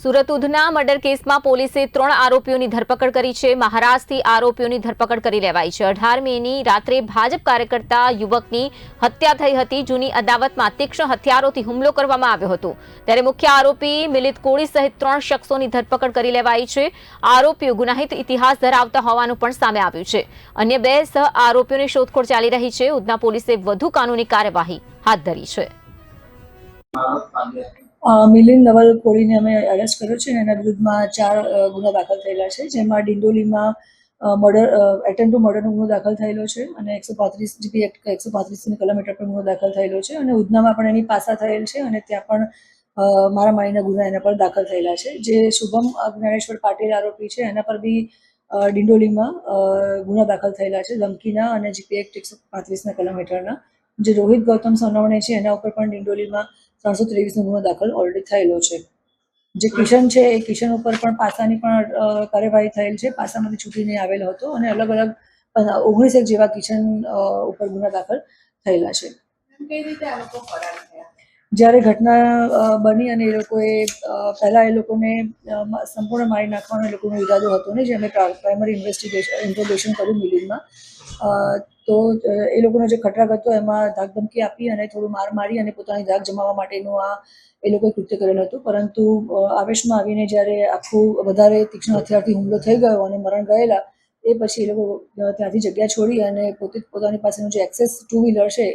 Surat Udhna murder કેસમાં પોલીસે 3 આરોપીઓની ધરપકડ કરી છે। મહારાષ્ટ્રથી આરોપીઓની ધરપકડ કરી લેવાઈ છે। 18 મેની રાત્રે ભાજપ કાર્યકર્તા યુવકની હત્યા થઈ હતી। જૂની અદાવતમાં તીક્ષ્ણ હથિયારોથી હુમલો કરવામાં આવ્યો હતો, ત્યારે મુખ્ય આરોપી મિલિત કોળી સહિત 3 શખ્સોની ધરપકડ કરી લેવાઈ છે। આરોપીઓ ગુનાહિત ઇતિહાસ ધરાવતા હોવાનું પણ સામે આવ્યું છે। અન્ય 2 સહ આરોપીઓની શોધખોળ ચાલી રહી છે। ઉધના પોલીસે વધુ કાનૂની કાર્યવાહી હાથ ધરી છે। મિલિંદ નવલ કોળીને અમે અરેસ્ટ કર્યો છે અને એના વિરુદ્ધમાં 4 ગુના દાખલ થયેલા છે, જેમાં ડિંડોલીમાં એટેમ્પ ટુ મર્ડરનો ગુનો દાખલ થયેલો છે અને 135 જીપી એક્ટ 135ની કલમ હેઠળ પણ ગુનો દાખલ થયેલો છે અને ઉધનામાં પણ એની પાસા થયેલ છે અને ત્યાં પણ મારામારીના ગુના એના પર દાખલ થયેલા છે। જે શુભમ જ્ઞાનેશ્વર પાટીલ આરોપી છે એના પર બી ડિંડોલીમાં ગુના દાખલ થયેલા છે ધમકીના અને જીપી એક્ટ 135ના કલમ હેઠળના। જે રોહિત ગૌતમ સોનવણે છે એના ઉપર પણ ડિંડોલીમાં 323નો ગુનો દાખલ ઓલરેડી થયેલો છે। જે કિશન છે એ કિશન ઉપર પણ પાસાની પણ કાર્યવાહી થયેલ છે, પાસામાંથી છૂટીને આવેલો હતો અને અલગ અલગ 19 જેવા કિશન ઉપર ગુના દાખલ થયેલા છે। કઈ રીતે આ લોકો ફરાર થયા? જ્યારે ઘટના બની અને એ લોકોએ પહેલાં એ લોકોને સંપૂર્ણ મારી નાખવાનો એ લોકોનો ઈરાદો હતો ને, જે અમે પ્રાઇમરી ઇન્ટ્રોગેશન કર્યું મિલિંદમાં, તો એ લોકોનો જે ખટરાગ હતો એમાં ધાકધમકી આપી અને થોડું માર મારી અને પોતાની ધાક જમાવવા માટેનું એ લોકોએ કૃત્ય કરેલું હતું। પરંતુ આવેશમાં આવીને જ્યારે આખું વધારે તીક્ષ્ણ હથિયારથી હુમલો થઈ ગયો અને મરણ ગયેલા, એ પછી એ લોકો ત્યાંથી જગ્યા છોડી અને પોતાની પાસેનું જે એક્સેસ 2 વ્હીલર છે